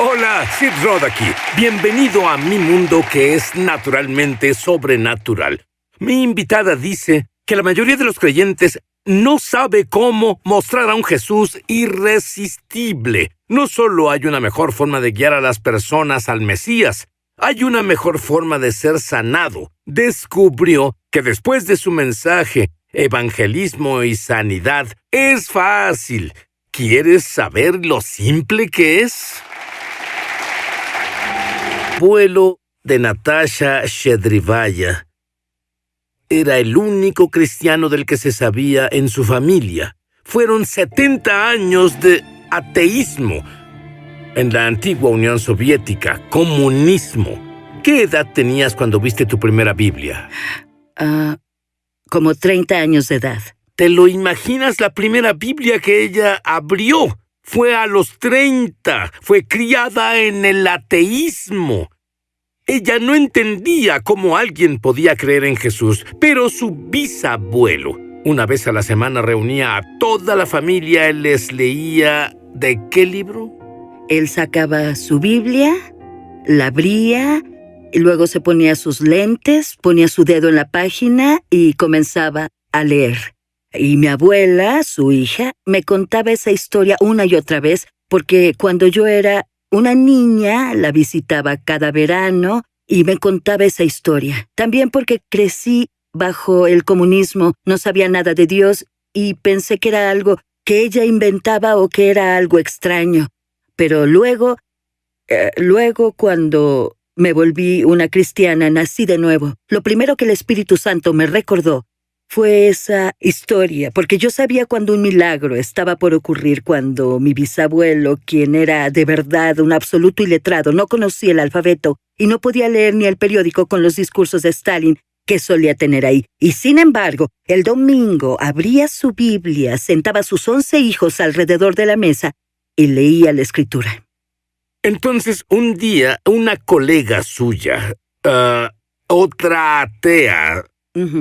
Hola, Sid Roth aquí. Bienvenido a mi mundo que es naturalmente sobrenatural. Mi invitada dice que la mayoría de los creyentes no sabe cómo mostrar a un Jesús irresistible. No solo hay una mejor forma de guiar a las personas al Mesías, hay una mejor forma de ser sanado. Descubrió que después de su mensaje, evangelismo y sanidad, es fácil. ¿Quieres saber lo simple que es? Vuelo de Natasha Shedrivaya. Era el único cristiano del que se sabía en su familia. Fueron 70 años de ateísmo en la antigua Unión Soviética, comunismo. ¿Qué edad tenías cuando viste tu primera Biblia? Como 30 años de edad. ¿Te lo imaginas? La primera Biblia que ella abrió fue a los 30. Fue criada en el ateísmo. Ella no entendía cómo alguien podía creer en Jesús, pero su bisabuelo, una vez a la semana, reunía a toda la familia y les leía... ¿De qué libro? Él sacaba su Biblia, la abría, y luego se ponía sus lentes, ponía su dedo en la página y comenzaba a leer. Y mi abuela, su hija, me contaba esa historia una y otra vez, porque cuando yo era una niña la visitaba cada verano y me contaba esa historia. También porque crecí bajo el comunismo, no sabía nada de Dios y pensé que era algo que ella inventaba o que era algo extraño. Pero luego cuando me volví una cristiana, nací de nuevo. Lo primero que el Espíritu Santo me recordó fue esa historia, porque yo sabía cuando un milagro estaba por ocurrir, cuando mi bisabuelo, quien era de verdad un absoluto iletrado, no conocía el alfabeto y no podía leer ni el periódico con los discursos de Stalin que solía tener ahí. Y sin embargo, el domingo abría su Biblia, sentaba a sus 11 hijos alrededor de la mesa y leía la Escritura. Entonces, un día, una colega suya, otra atea,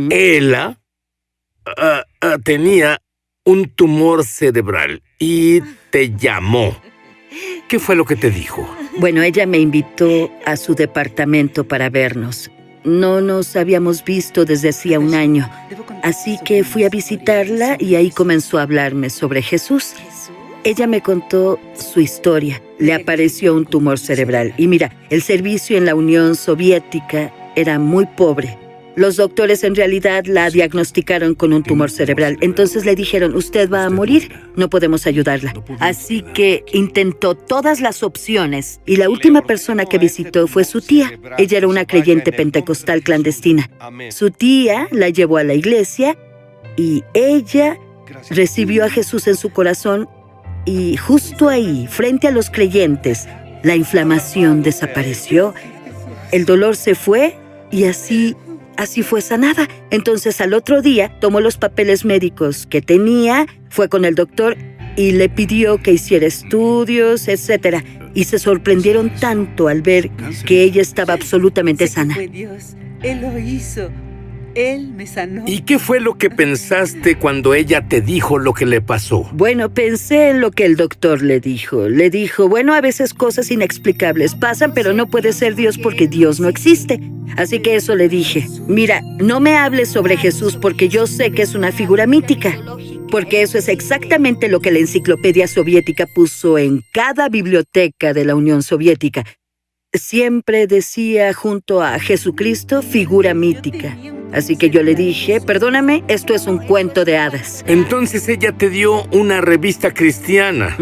Ella, tenía un tumor cerebral y te llamó. ¿Qué fue lo que te dijo? Bueno, ella me invitó a su departamento para vernos. No nos habíamos visto desde hacía un año, así que fui a visitarla y ahí comenzó a hablarme sobre Jesús. Ella me contó su historia. Le apareció un tumor cerebral. Y mira, el servicio en la Unión Soviética era muy pobre. Los doctores en realidad la diagnosticaron con un tumor cerebral. Entonces le dijeron, usted va a morir, no podemos ayudarla. Así que intentó todas las opciones y la última persona que visitó fue su tía. Ella era una creyente pentecostal clandestina. Su tía la llevó a la iglesia y ella recibió a Jesús en su corazón y justo ahí, frente a los creyentes, la inflamación desapareció, el dolor se fue y así fue sanada. Entonces al otro día tomó los papeles médicos que tenía, fue con el doctor y le pidió que hiciera estudios, etc. Y se sorprendieron tanto al ver que ella estaba absolutamente sana. Fue Dios, Él lo hizo, Él me sanó. ¿Y qué fue lo que pensaste cuando ella te dijo lo que le pasó? Bueno, pensé en lo que el doctor le dijo. Le dijo, bueno, a veces cosas inexplicables pasan, pero no puede ser Dios porque Dios no existe. Así que eso le dije. Mira, no me hables sobre Jesús porque yo sé que es una figura mítica. Porque eso es exactamente lo que la enciclopedia soviética puso en cada biblioteca de la Unión Soviética. Siempre decía junto a Jesucristo, figura mítica. Así que yo le dije, perdóname, esto es un cuento de hadas. Entonces ella te dio una revista cristiana.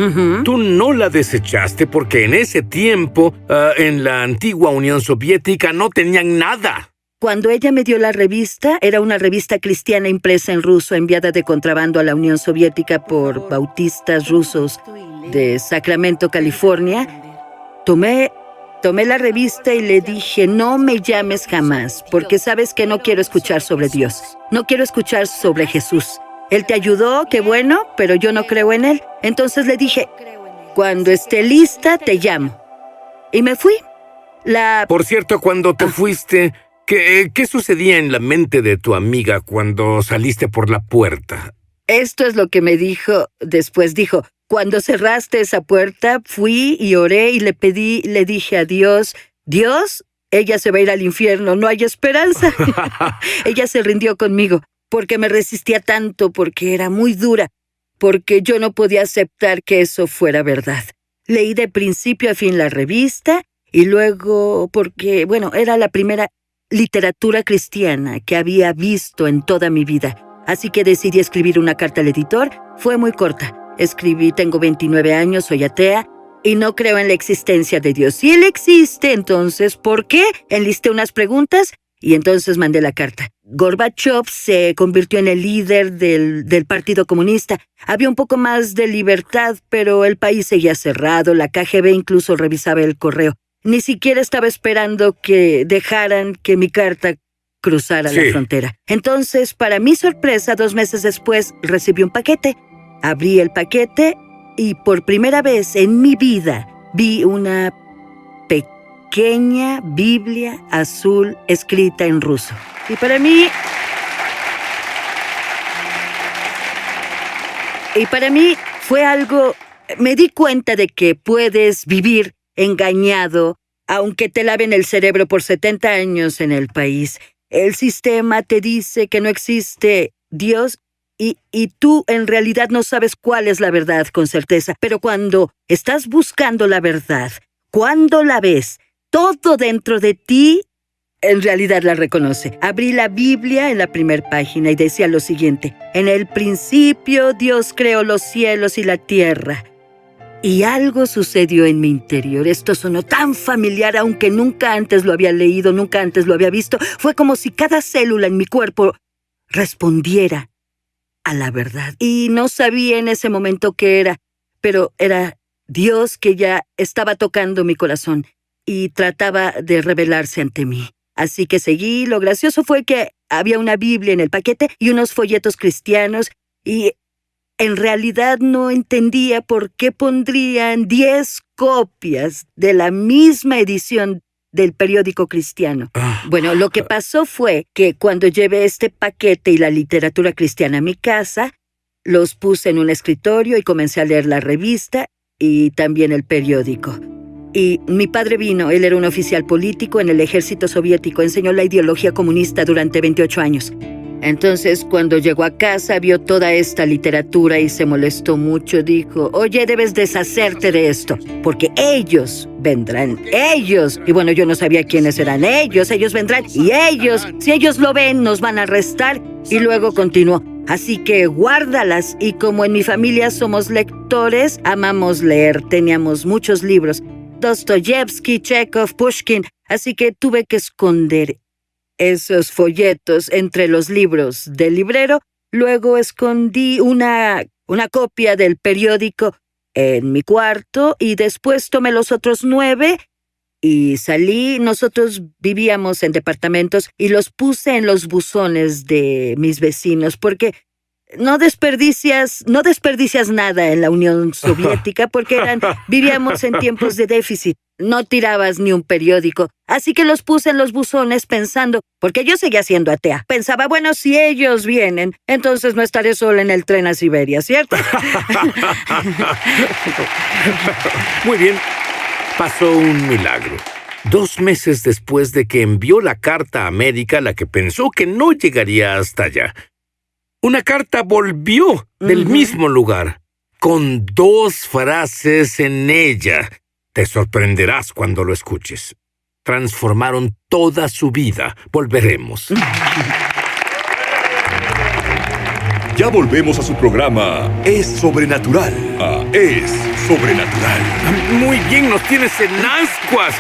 Tú no la desechaste porque en ese tiempo, en la antigua Unión Soviética, no tenían nada. Cuando ella me dio la revista, era una revista cristiana impresa en ruso, enviada de contrabando a la Unión Soviética por bautistas rusos de Sacramento, California. Tomé la revista y le dije, no me llames jamás, porque sabes que no quiero escuchar sobre Dios. No quiero escuchar sobre Jesús. Él te ayudó, qué bueno, pero yo no creo en Él. Entonces le dije, cuando esté lista, te llamo. Y me fui. Por cierto, cuando te fuiste, ¿qué sucedía en la mente de tu amiga cuando saliste por la puerta? Esto es lo que me dijo. Después dijo, Cuando cerraste esa puerta, fui y oré y le dije a Dios, Dios, ella se va a ir al infierno, no hay esperanza. Ella se rindió conmigo, porque me resistía tanto, porque era muy dura, porque yo no podía aceptar que eso fuera verdad. Leí de principio a fin la revista y luego porque, era la primera literatura cristiana que había visto en toda mi vida. Así que decidí escribir una carta al editor. Fue muy corta. Escribí, tengo 29 años, soy atea y no creo en la existencia de Dios. Si Él existe, entonces, ¿por qué? Enlisté unas preguntas y entonces mandé la carta. Gorbachev se convirtió en el líder del Partido Comunista. Había un poco más de libertad, pero el país seguía cerrado. La KGB incluso revisaba el correo. Ni siquiera estaba esperando que dejaran que mi carta cruzara la frontera. Entonces, para mi sorpresa, 2 meses después, recibí un paquete. Abrí el paquete y por primera vez en mi vida vi una pequeña Biblia azul escrita en ruso. Y para mí fue algo... Me di cuenta de que puedes vivir engañado, aunque te laven el cerebro por 70 años en el país. El sistema te dice que no existe Dios y tú en realidad no sabes cuál es la verdad con certeza. Pero cuando estás buscando la verdad, cuando la ves, todo dentro de ti en realidad la reconoce. Abrí la Biblia en la primera página y decía lo siguiente: en el principio Dios creó los cielos y la tierra. Y algo sucedió en mi interior. Esto sonó tan familiar, aunque nunca antes lo había leído, nunca antes lo había visto. Fue como si cada célula en mi cuerpo respondiera a la verdad. Y no sabía en ese momento qué era, pero era Dios que ya estaba tocando mi corazón y trataba de revelarse ante mí. Así que seguí. Lo gracioso fue que había una Biblia en el paquete y unos folletos cristianos y en realidad no entendía por qué pondrían 10 copias de la misma edición del periódico cristiano. Bueno, lo que pasó fue que cuando llevé este paquete y la literatura cristiana a mi casa, los puse en un escritorio y comencé a leer la revista y también el periódico. Y mi padre vino, él era un oficial político en el ejército soviético, enseñó la ideología comunista durante 28 años. Entonces, cuando llegó a casa, vio toda esta literatura y se molestó mucho. Dijo, oye, debes deshacerte de esto, porque ellos vendrán, ellos. Y bueno, yo no sabía quiénes eran ellos vendrán y ellos, si ellos lo ven, nos van a arrestar. Y luego continuó, así que guárdalas. Y como en mi familia somos lectores, amamos leer, teníamos muchos libros. Dostoyevsky, Chekhov, Pushkin, así que tuve que esconder esos folletos entre los libros del librero. Luego escondí una copia del periódico en mi cuarto y después tomé los otros 9 y salí. Nosotros vivíamos en departamentos y los puse en los buzones de mis vecinos porque no desperdicias nada en la Unión Soviética porque vivíamos en tiempos de déficit. No tirabas ni un periódico. Así que los puse en los buzones pensando, porque yo seguía siendo atea. Pensaba, bueno, si ellos vienen, entonces no estaré sola en el tren a Siberia, ¿cierto? Muy bien. Pasó un milagro. 2 meses después de que envió la carta a América, la que pensó que no llegaría hasta allá, una carta volvió del mismo lugar, con 2 frases en ella. Te sorprenderás cuando lo escuches. Transformaron toda su vida. Volveremos. Ya volvemos a su programa Es Sobrenatural. Es Sobrenatural. Muy bien, nos tienes en ascuas.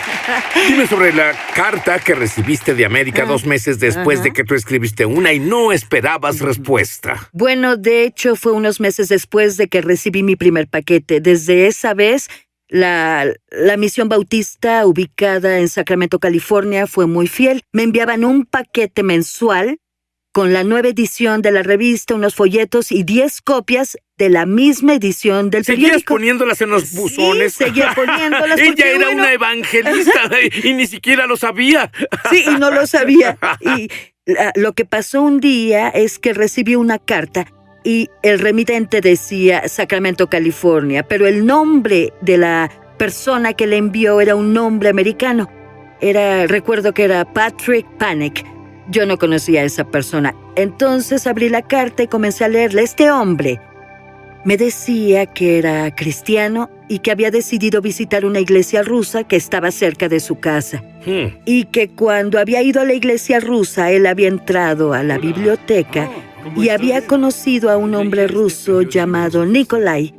Dime sobre la carta que recibiste de América 2 meses después de que tú escribiste una y no esperabas respuesta. Bueno, de hecho, fue unos meses después de que recibí mi primer paquete. Desde esa vez, la misión bautista ubicada en Sacramento, California, fue muy fiel. Me enviaban un paquete mensual con la nueva edición de la revista, unos folletos y 10 copias de la misma edición del periódico. ¿Seguías poniéndolas en los buzones? Sí, seguía poniéndolas. Ella era una evangelista y ni siquiera lo sabía. Sí, y no lo sabía. Y lo que pasó un día es que recibí una carta y el remitente decía Sacramento, California, pero el nombre de la persona que le envió era un nombre americano. Recuerdo que era Patrick Panic. Yo no conocía a esa persona. Entonces abrí la carta y comencé a leerla. Este hombre me decía que era cristiano y que había decidido visitar una iglesia rusa que estaba cerca de su casa. Y que cuando había ido a la iglesia rusa, él había entrado a la biblioteca y había conocido a un hombre ruso llamado Nikolai,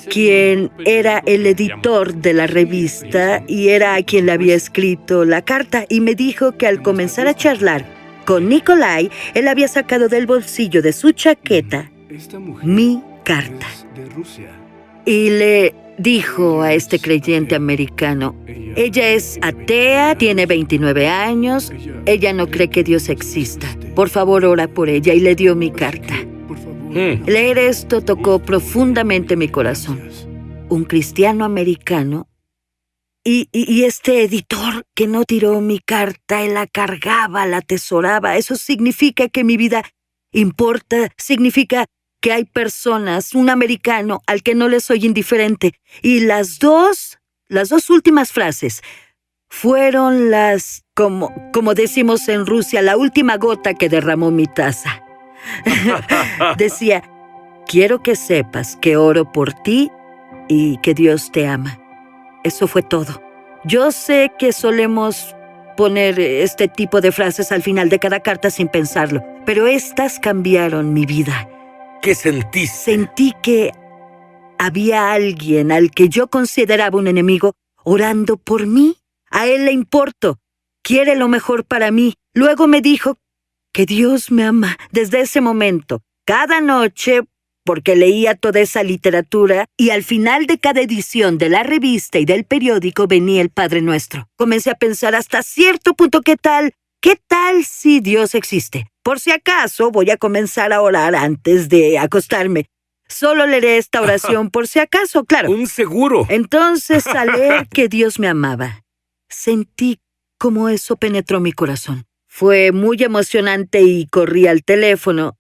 quien era el editor de la revista y era a quien le había escrito la carta. Y me dijo que al comenzar a charlar con Nikolai, él había sacado del bolsillo de su chaqueta mi carta. Y le dijo a este creyente americano, ella es atea, tiene 29 años, ella no cree que Dios exista. Por favor, ora por ella. Y le dio mi carta. Leer esto tocó profundamente mi corazón. Un cristiano americano y este editor que no tiró mi carta, él la cargaba, la atesoraba. Eso significa que mi vida importa, significa que hay personas, un americano al que no le soy indiferente. Y las dos últimas frases fueron como decimos en Rusia, la última gota que derramó mi taza. Decía, quiero que sepas que oro por ti y que Dios te ama. Eso fue todo. Yo sé que solemos poner este tipo de frases al final de cada carta sin pensarlo, pero estas cambiaron mi vida. ¿Qué sentiste? Sentí que había alguien al que yo consideraba un enemigo orando por mí. A él le importo, quiere lo mejor para mí. Luego me dijo que Dios me ama. Desde ese momento, cada noche, porque leía toda esa literatura, y al final de cada edición de la revista y del periódico venía el Padre Nuestro. Comencé a pensar hasta cierto punto, ¿qué tal si Dios existe? Por si acaso voy a comenzar a orar antes de acostarme. Solo leeré esta oración por si acaso, claro. Un seguro. Entonces, al leer que Dios me amaba, sentí como eso penetró mi corazón. Fue muy emocionante y corrí al teléfono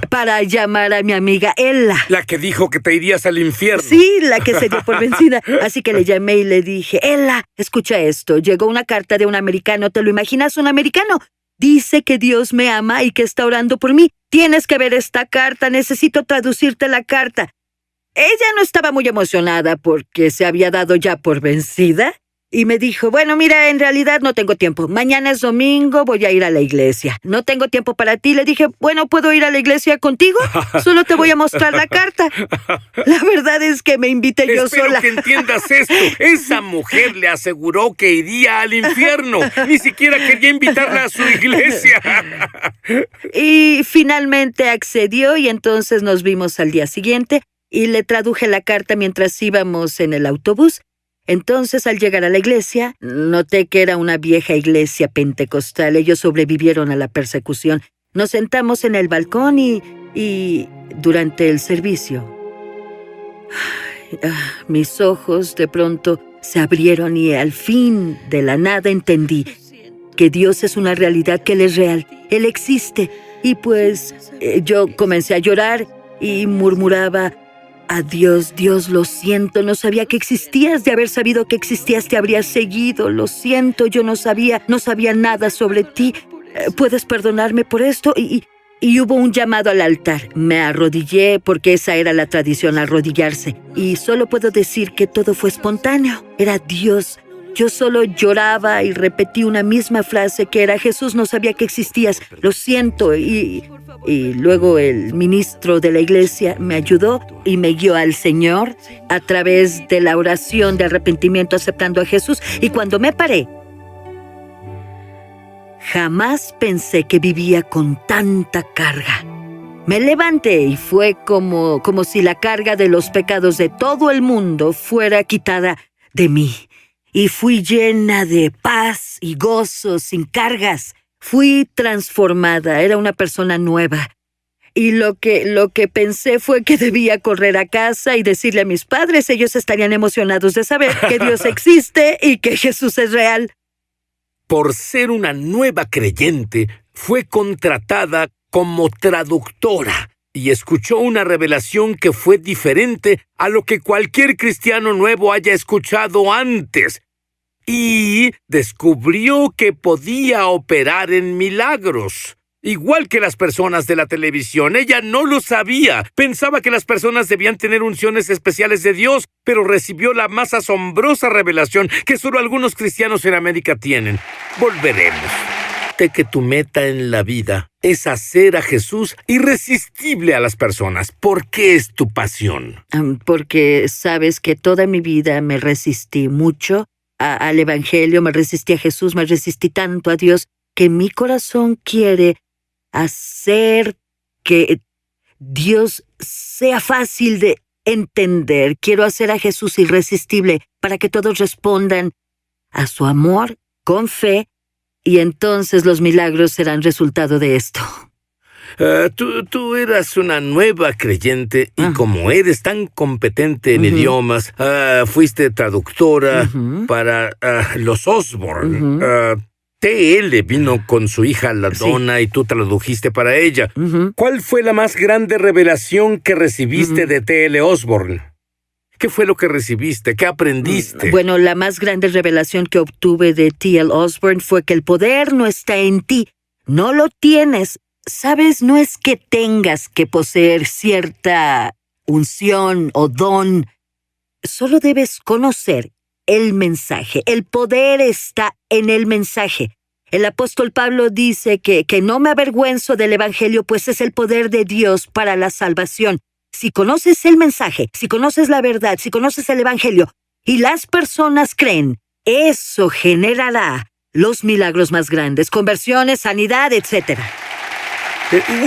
para llamar a mi amiga Ella. La que dijo que te irías al infierno. Sí, la que se dio por vencida. Así que le llamé y le dije, Ella, escucha esto. Llegó una carta de un americano. ¿Te lo imaginas? Un americano. Dice que Dios me ama y que está orando por mí. Tienes que ver esta carta. Necesito traducirte la carta. Ella no estaba muy emocionada porque se había dado ya por vencida. Y me dijo, bueno, mira, en realidad no tengo tiempo. Mañana es domingo, voy a ir a la iglesia. No tengo tiempo para ti. Le dije, bueno, ¿puedo ir a la iglesia contigo? Solo te voy a mostrar la carta. La verdad es que me invité yo sola. Espero que entiendas esto. Esa mujer le aseguró que iría al infierno. Ni siquiera quería invitarla a su iglesia. Y finalmente accedió y entonces nos vimos al día siguiente y le traduje la carta mientras íbamos en el autobús. Entonces, al llegar a la iglesia, noté que era una vieja iglesia pentecostal. Ellos sobrevivieron a la persecución. Nos sentamos en el balcón y durante el servicio, mis ojos de pronto se abrieron y al fin, de la nada, entendí que Dios es una realidad, que Él es real. Él existe. Y pues yo comencé a llorar y murmuraba, adiós, Dios, lo siento, no sabía que existías. De haber sabido que existías, te habría seguido. Lo siento, yo no sabía nada sobre ti. ¿Puedes perdonarme por esto? Y hubo un llamado al altar. Me arrodillé porque esa era la tradición, arrodillarse. Y solo puedo decir que todo fue espontáneo. Era Dios. Yo solo lloraba y repetí una misma frase que era, Jesús, no sabía que existías. Lo siento. Y luego el ministro de la iglesia me ayudó y me guió al Señor a través de la oración de arrepentimiento aceptando a Jesús. Y cuando me paré, jamás pensé que vivía con tanta carga. Me levanté y fue como si la carga de los pecados de todo el mundo fuera quitada de mí. Y fui llena de paz y gozo, sin cargas. Fui transformada, era una persona nueva. Y lo que pensé fue que debía correr a casa y decirle a mis padres, ellos estarían emocionados de saber que Dios existe y que Jesús es real. Por ser una nueva creyente, fue contratada como traductora. y escuchó una revelación que fue diferente a lo que cualquier cristiano nuevo haya escuchado antes. Y descubrió que podía operar en milagros. Igual que las personas de la televisión, ella no lo sabía. Pensaba que las personas debían tener unciones especiales de Dios, pero recibió la más asombrosa revelación que solo algunos cristianos en América tienen. Volveremos. De que tu meta en la vida es hacer a Jesús irresistible a las personas. ¿Por qué es tu pasión? Porque sabes que toda mi vida me resistí mucho al Evangelio, me resistí a Jesús, me resistí tanto a Dios, que mi corazón quiere hacer que Dios sea fácil de entender. Quiero hacer a Jesús irresistible para que todos respondan a su amor con fe, y entonces los milagros serán resultado de esto. Tú eras una nueva creyente y como eres tan competente en idiomas, fuiste traductora para los Osborne. T.L. vino con su hija la Donna y tú tradujiste para ella. ¿Cuál fue la más grande revelación que recibiste de T.L. Osborne? ¿Qué fue lo que recibiste? ¿Qué aprendiste? Bueno, la más grande revelación que obtuve de T.L. Osborne fue que el poder no está en ti. No lo tienes. ¿Sabes? No es que tengas que poseer cierta unción o don. Solo debes conocer el mensaje. El poder está en el mensaje. El apóstol Pablo dice que no me avergüenzo del Evangelio, pues es el poder de Dios para la salvación. Si conoces el mensaje, si conoces la verdad, si conoces el Evangelio, y las personas creen, eso generará los milagros más grandes, conversiones, sanidad, etc.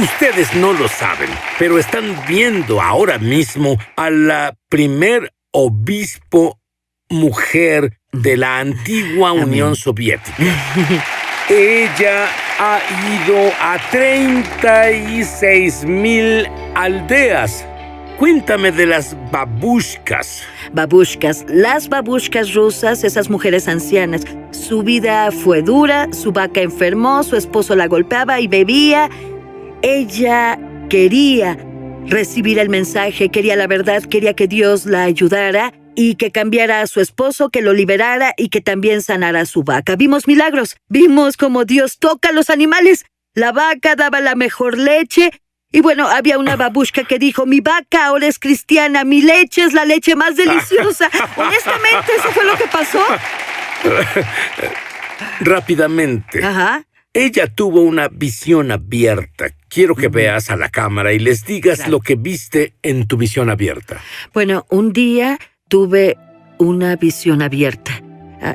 Ustedes no lo saben, pero están viendo ahora mismo a la primer obispo mujer de la antigua Unión Soviética. Ella ha ido a 36,000 aldeas. Cuéntame de las babushkas. Las babushkas rusas, esas mujeres ancianas. Su vida fue dura, su vaca enfermó, su esposo la golpeaba y bebía. Ella quería recibir el mensaje, quería la verdad, quería que Dios la ayudara y que cambiara a su esposo, que lo liberara y que también sanara su vaca. Vimos milagros, vimos cómo Dios toca a los animales. La vaca daba la mejor leche. Y bueno, había una babushka que dijo, mi vaca ahora es cristiana, mi leche es la leche más deliciosa. Honestamente, ¿eso fue lo que pasó? Rápidamente. Ella tuvo una visión abierta. Quiero que veas a la cámara y les digas lo que viste en tu visión abierta. Bueno, un día tuve una visión abierta.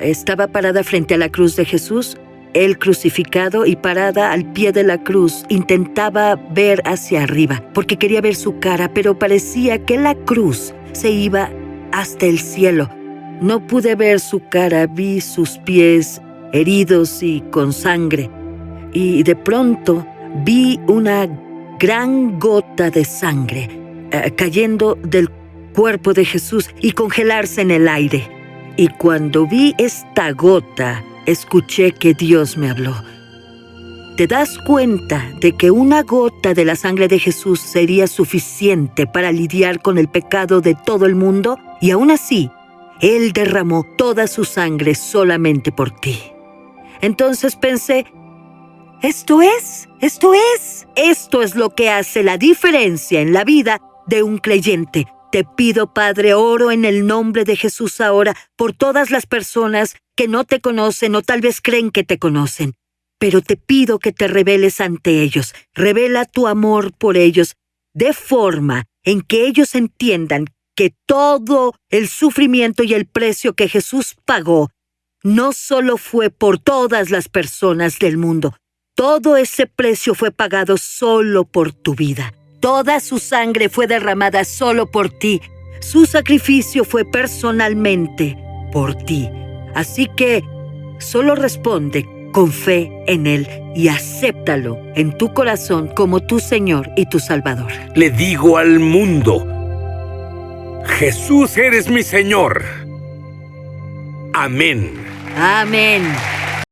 Estaba parada frente a la cruz de Jesús, él crucificado, y parada al pie de la cruz intentaba ver hacia arriba, porque quería ver su cara, pero parecía que la cruz se iba hasta el cielo. No pude ver su cara, vi sus pies heridos y con sangre. Y de pronto vi una gran gota de sangre cayendo del cuerpo de Jesús y congelarse en el aire. Y cuando vi esta gota, escuché que Dios me habló. ¿Te das cuenta de que una gota de la sangre de Jesús sería suficiente para lidiar con el pecado de todo el mundo? Y aún así, Él derramó toda su sangre solamente por ti. Entonces pensé, esto es lo que hace la diferencia en la vida de un creyente. Te pido, Padre, oro en el nombre de Jesús ahora por todas las personas que no te conocen o tal vez creen que te conocen. Pero te pido que te reveles ante ellos. Revela tu amor por ellos, de forma en que ellos entiendan que todo el sufrimiento y el precio que Jesús pagó no solo fue por todas las personas del mundo. Todo ese precio fue pagado solo por tu vida. Toda su sangre fue derramada solo por ti. Su sacrificio fue personalmente por ti. Así que solo responde con fe en Él y acéptalo en tu corazón como tu Señor y tu Salvador. Le digo al mundo, Jesús, eres mi Señor. Amén. Amén.